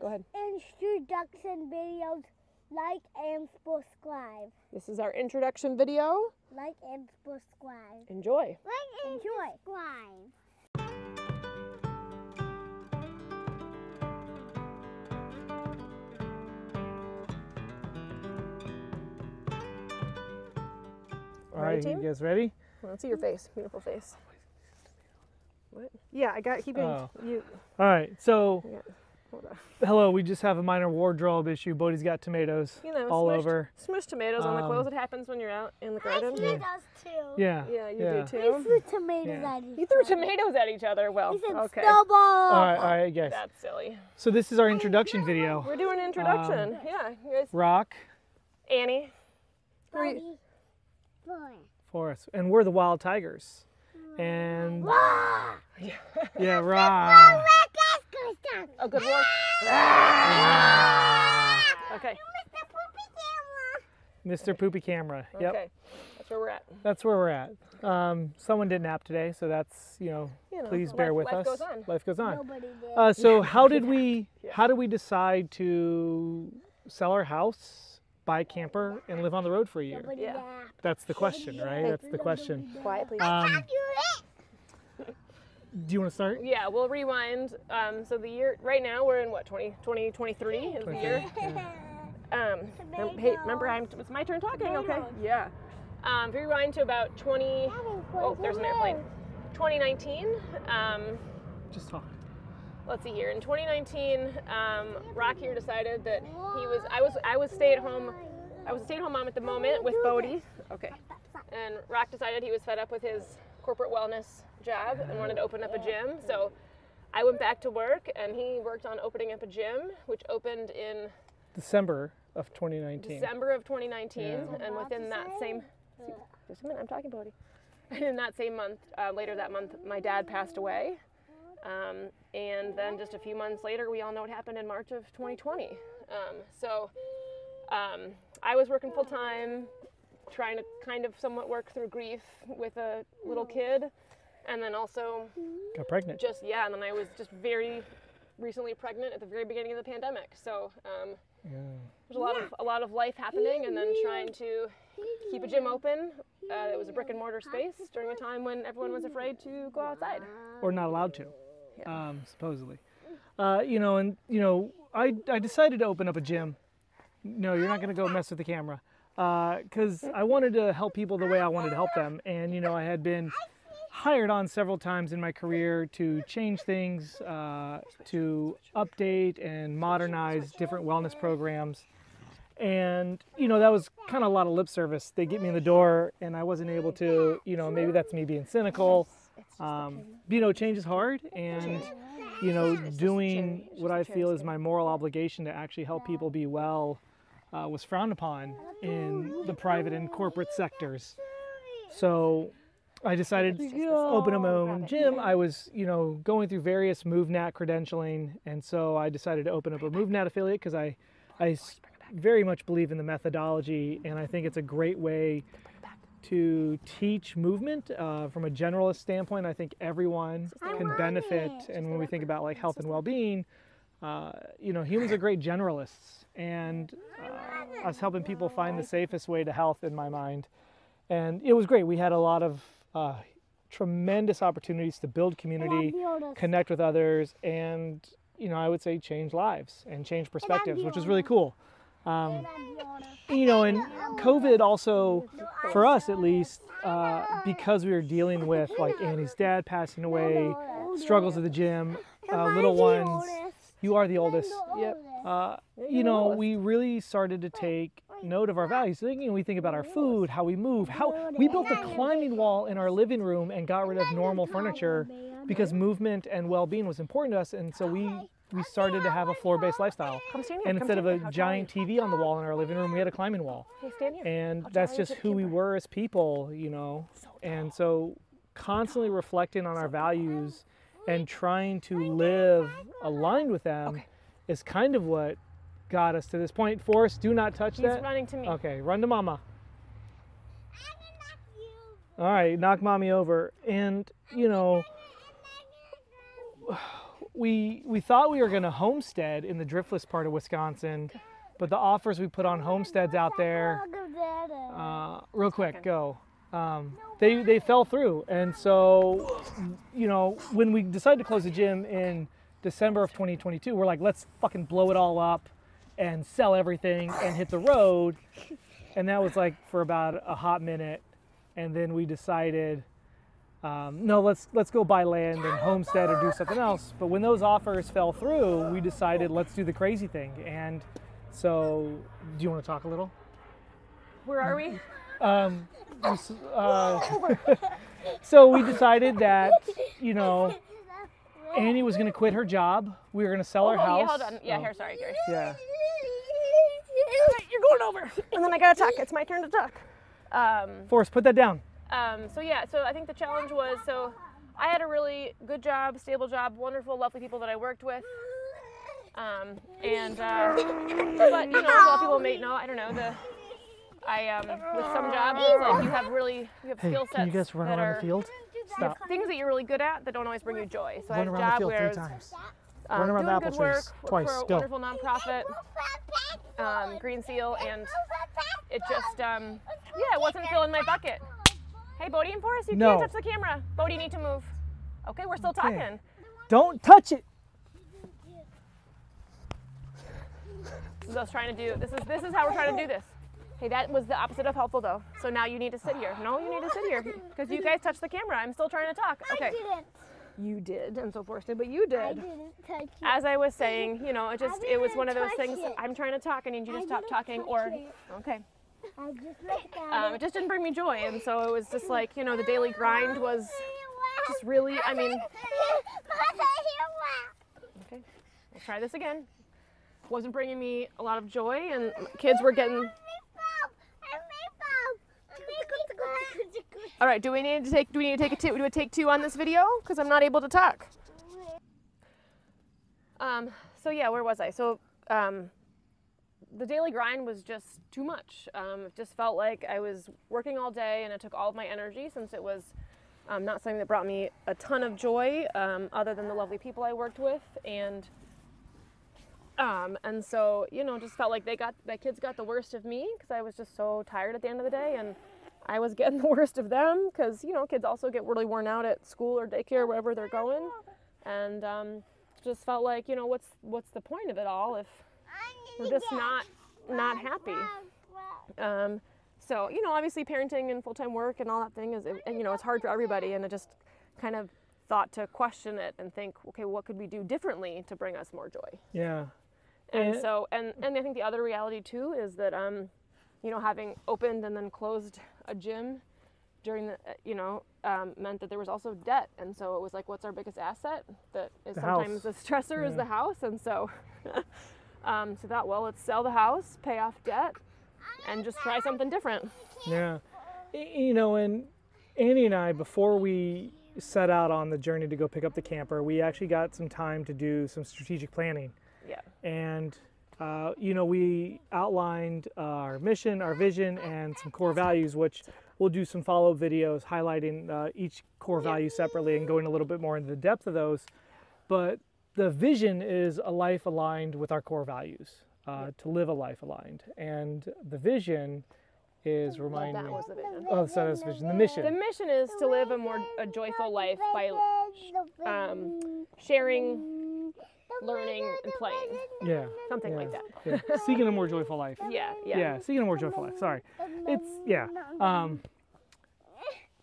Go ahead. Introduction videos. Like and subscribe. This is our introduction video. Like and subscribe. Enjoy. Like and subscribe. All right, you guys ready? Well, let's see your face. Beautiful face. What? Yeah, I got. Keep it. Oh. You. All right, so Yeah. Hold on. hello. We just have a minor wardrobe issue. Bodhi's got tomatoes You know, all smushed, over. Smushed tomatoes on the clothes. It happens when you're out in the garden. He does too. Yeah. Yeah, you yeah. do He too. threw tomatoes Yeah. at each You threw other. tomatoes at each other. Well, He said okay. snowball. All right, guys. That's silly. So this is our introduction video. We're doing an introduction. Yeah, you guys. Rock, Annie. Buddy. Boy. Forest, and we're the Wild Tigers. And Wah! yeah, Rock. A good one. Okay. Mr. Poopy Camera. Yep, Okay. That's where we're at. that's where we're at. Someone did nap today, so that's please bear with life us. goes on. Life goes on. Nobody did. So how did we decide to sell our house, buy a camper, and live on the road for a year? Nobody Yeah. napped. That's the question, right? That's the question. Quiet, please. Do you want to start? Yeah, we'll rewind. So the year, right now we're in what, 2023 is the year. Hey, remember it's my turn talking, okay? Yeah. Rewind to about 20, oh, there's an airplane. 2019. Just talk. Let's see here. In 2019, Rock here decided that I was a stay-at-home mom at the moment with Bodhi. Okay. And Rock decided he was fed up with his corporate wellness job and wanted to open up a gym. So I went back to work and he worked on opening up a gym, which opened in December of 2019. December of 2019. Yeah. And within that same, just a minute, I'm talking, Bodhi. And in that same month, later that month, my dad passed away. And then just a few months later, we all know what happened in March of 2020. I was working full time, trying to kind of somewhat work through grief with a little kid, and then also Got pregnant. and then I was just very recently pregnant at the very beginning of the pandemic. So there's a lot of life happening, and then trying to keep a gym open. It was a brick and mortar space during a time when everyone was afraid to go outside. Or not allowed to, supposedly. I decided to open up a gym. No, you're not going to go mess with the camera. Because I wanted to help people the way I wanted to help them. And, I had been hired on several times in my career to change things, to update and modernize different wellness programs. And, that was kind of a lot of lip service. They get me in the door and I wasn't able to, maybe that's me being cynical. Change is hard, and, doing what I feel is my moral obligation to actually help people be well was frowned upon in the private and corporate sectors. So I decided to open up my own gym. I was, going through various MoveNat credentialing, and so I decided to open up a MoveNat affiliate because I very much believe in the methodology, and I think it's a great way to teach movement from a generalist standpoint. I think everyone can benefit, and when we think about like health and well-being, humans are great generalists, and I was helping people find the safest way to health in my mind, and it was great. We had a lot of tremendous opportunities to build community, connect with others, and I would say change lives and change perspectives, which is really cool. And COVID also, for us at least, because we were dealing with like Annie's dad passing away, struggles at the gym, little ones. You are the oldest. Yep. We really started to take note of our values. So, we think about our food, how we move, how we built a climbing wall in our living room and got rid of normal furniture because movement and well-being was important to us. And so we started to have a floor-based lifestyle. And instead of a giant TV on the wall in our living room, we had a climbing wall. And that's just who we were as people, And so constantly reflecting on our values and trying to live aligned with them is kind of what got us to this point. Forrest, do not touch that. He's running to me. Okay, run to mama. All right, knock mommy over. And, we thought we were going to homestead in the driftless part of Wisconsin, but the offers we put on homesteads out there, real quick, go. They fell through, and so, you know, when we decided to close the gym in December of 2022, we're like, let's fucking blow it all up and sell everything and hit the road. And that was like for about a hot minute, and then we decided, no, let's go buy land and homestead or do something else. But when those offers fell through, we decided let's do the crazy thing. And so, do you want to talk a little? Where are we? So we decided that, you know, Annie was going to quit her job. We were going to sell our house. Yeah, hold on. Yeah, here, sorry, Gary. Yeah. You're going over. And then I gotta talk. It's my turn to talk. Forrest, put that down. So I think the challenge was, so I had a really good job, stable job, wonderful, lovely people that I worked with. But you know, a lot of people may know, I don't know, with some jobs, it's like you have skill sets Can you guys run that around are the field? Stop. things that you're really good at that don't always bring you joy. So Run I around had a the job field where I 3 was times. Run around the doing apple good work, trees worked twice. for a Go. wonderful nonprofit, Green Seal, and it just, it wasn't filling my bucket. Hey, Bodie and Forrest, you No. can't touch the camera. Bodie, you need to move. Okay, we're still talking. Okay. Don't touch it. This is what I was trying to do. This is how we're trying to do this. Hey, that was the opposite of helpful though. So now you need to sit here. No, you need to sit here because you guys touched the camera. I'm still trying to talk. Okay. I didn't. You did, and so Forrest did, but you did. I didn't touch it. As I was saying, you know, it was one of those touch things. it. I'm trying to talk. I need you to I stop didn't talking, touch or it. okay. I just looked at It just didn't bring me joy, and so it was just like, you know, the daily grind was just really. I mean, okay, let's try this again. Wasn't bringing me a lot of joy, and kids were getting. All right, do we need to take do a take 2 on this video? Because I'm not able to talk. So yeah, where was I? So the daily grind was just too much. It just felt like I was working all day, and it took all of my energy since it was not something that brought me a ton of joy, other than the lovely people I worked with, and so, you know, just felt like my kids got the worst of me because I was just so tired at the end of the day, and I was getting the worst of them because, you know, kids also get really worn out at school or daycare, wherever they're going, and just felt like, you know, what's the point of it all if we're just not happy. So, you know, obviously parenting and full-time work and all that thing is, and, you know, it's hard for everybody, and I just kind of thought to question it and think, okay, what could we do differently to bring us more joy? Yeah. And so, and I think the other reality too is that, you know, having opened and then closed a gym during the, you know, meant that there was also debt. And so it was like, what's our biggest asset? That is The sometimes house. a stressor is the house. And so, so that, well, let's sell the house, pay off debt, and just try something different. Yeah. You know, and Annie and I, before we set out on the journey to go pick up the camper, we actually got some time to do some strategic planning. Yeah. And, you know, we outlined our mission, our vision, and some core values, which we'll do some follow-up videos highlighting each core value separately and going a little bit more into the depth of those. But the vision is a life aligned with our core values, to live a life aligned. And the vision is reminding That me. was the vision. Oh, so that's vision. The mission. The mission is to live a joyful life by sharing, learning, and playing. Yeah. Something yeah, like that. yeah. Seeking a more joyful life. Yeah. Yeah, seeking a more joyful life. Sorry. It's, yeah.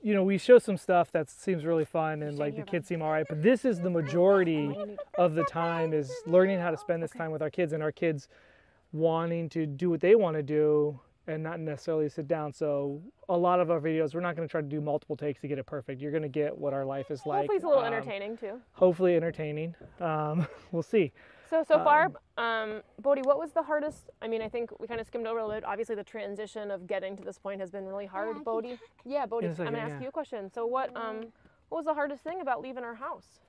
You know, we show some stuff that seems really fun and like the kids seem all right, but this is the majority of the time is learning how to spend this time with our kids and our kids wanting to do what they want to do and not necessarily sit down. So a lot of our videos, we're not going to try to do multiple takes to get it perfect. You're going to get what our life is like. Hopefully it's a little entertaining too. Hopefully entertaining. We'll see. So far, Bodhi, what was the hardest? I mean, I think we kind of skimmed over a little bit. Obviously, the transition of getting to this point has been really hard. Bodhi? Yeah, Bodhi, In a second, I'm going to ask yeah. you a question. So what was the hardest thing about leaving our house?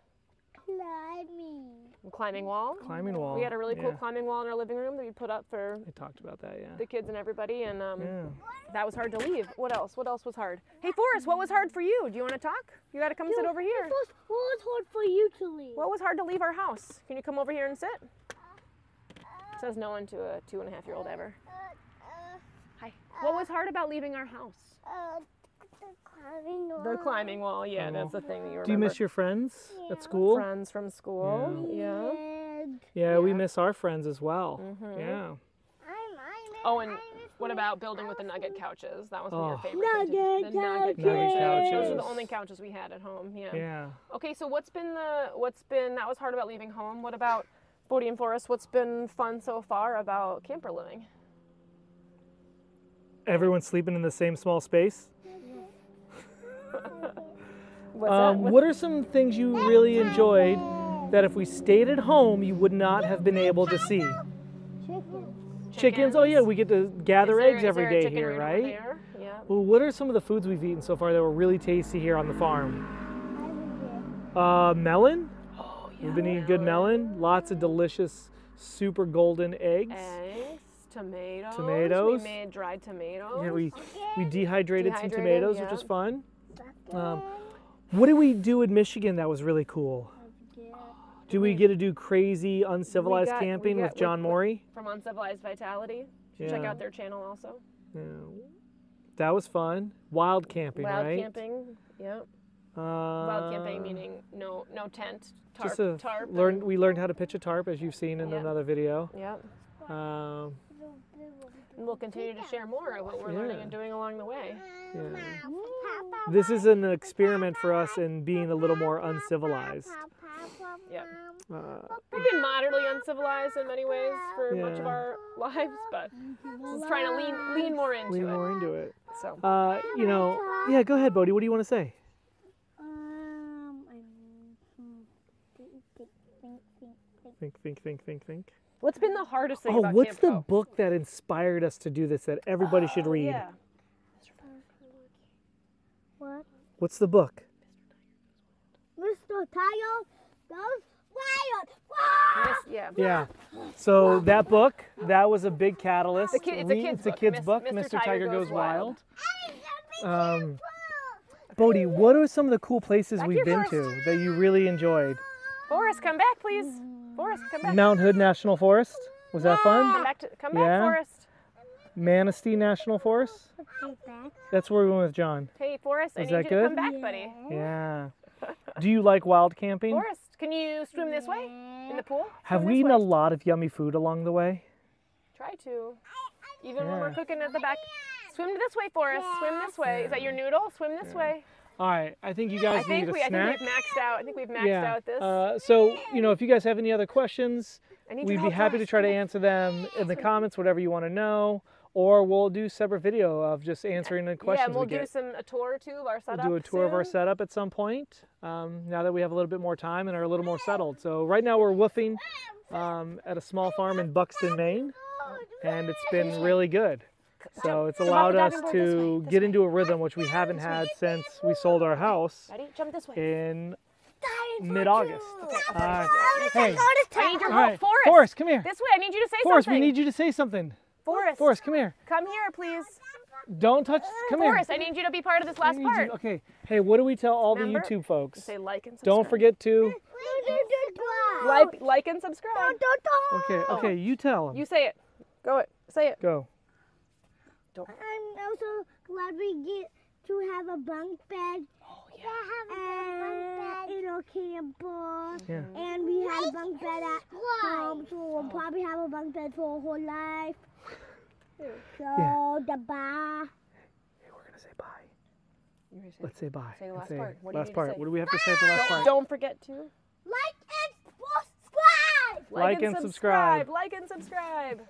Climbing wall. Climbing wall. We had a really cool Yeah. climbing wall in our living room that we put up for I talked about that, yeah. the kids and everybody, and Yeah. that was hard to leave. What else? What else was hard? Hey, Forrest, what was hard for you? Do you want to talk? You got to come sit over here. What was hard for you to leave? What was hard to leave our house? Can you come over here and sit? Says no one to a 2.5-year-old ever. Hi. What was hard about leaving our house? The climbing wall. The climbing wall. Yeah, that's the thing that you remember. Do you miss your friends at school? Friends from school? Yeah. And Yeah, we miss our friends as well. Mm-hmm. Yeah. Oh, and what about building with the nugget couches? That was one of your Oh. favorite things. Nugget The nugget couches. Nugget Those couches. are the only couches we had at home. Yeah. Yeah. Okay, so that was hard about leaving home. What about Bodie and Forrest? What's been fun so far about camper living? Everyone's sleeping in the same small space. What's that? What are some things you really enjoyed that if we stayed at home you would not have been able to see? Chickens? Oh yeah, we get to gather eggs every day here, right? Yeah. Well, what are some of the foods we've eaten so far that were really tasty here on the farm? Melon? Oh, yeah. We've been eating good melon. Lots of delicious, super golden eggs. Eggs, tomatoes. Tomatoes. We made dried tomatoes. Yeah, we dehydrated some Dehydrated, tomatoes, which yeah. was fun. What did we do in Michigan that was really cool? Do we get to do crazy, uncivilized camping with John Morey? From Uncivilized Vitality. You should check out their channel also. Yeah. That was fun. Wild camping, Wild right? camping, yeah. Wild camping meaning no tent, tarp. We learned how to pitch a tarp, as you've seen in another video. Yeah. Um, And we'll continue to share more of what we're learning and doing along the way. yeah. This is an experiment for us in being a little more uncivilized. Yeah. We've been moderately uncivilized in many ways for much of Yeah. our lives, but just trying to lean more into Lean it. more into it. So Yeah, go ahead, Bodie. What do you want to say? Think. what's been the hardest thing Oh, about what's Camp the Co? book that inspired us to do this that everybody should read? Yeah. What? What's the book? Mr. Tiger goes wild. Yeah. Yeah. So that book, that was a big catalyst. It's a kid's book. Mr. Tiger Goes Wild. Bodie, what are some of the cool places we've been to that you really enjoyed? Forrest, come back, please. Forrest, come back. Mount Hood National Forest. Was that fun? Come back, Forrest. Manistee National Forest. That's where we went with John. Hey, Forrest, I Is need that you good? to come back, buddy. Yeah. Do you like wild camping? Forrest, can you swim this way in the pool? Have Swim we this eaten way. a lot of yummy food along the way? Try to. Even when we're Yeah. cooking at the back. Swim this way, Forrest. Swim this way. Is that your noodle? Swim this way. All right. I think you guys need a I snack. think we've maxed out. I think we've maxed out this. So, if you guys have any other questions, I need your we'd be help, happy to Forrest. try to answer them in the comments, whatever you want to know, or we'll do a separate video of just answering the questions Yeah, and we'll we get. do a tour or two of our setup. We'll do a tour of our soon. setup at some point, now that we have a little bit more time and are a little more settled. So right now we're woofing at a small farm in Buxton, Maine, and it's been really good. So it's allowed us to get into a rhythm which we haven't had since we sold our house Ready? Jump this way. in mid-August. Hey, I need your all right, help, Forrest. Forrest, come here. This way. I need you to say Forrest, something. we need you to say something. Forrest, come here. come here, please. Don't touch. Come Forrest, here. I need you to be part of this last I need you- part. Okay. Hey, what do we tell all Remember? the YouTube folks? Say like and subscribe. Don't forget to. like and subscribe. Okay. You tell them. You say it. Go it. Say it. Go. I'm also glad we get to have a bunk bed. Oh yeah. And in our camper. Yeah. And we had a bunk bed at home, so we'll probably have a bunk bed for our whole life. So the bar. Hey, we're gonna say bye. You ready to say Let's say bye. Say the Let's last part. What do you last need to part. say? What do we have to say at the last part? Don't forget to Like and subscribe. Like and subscribe. Like and subscribe.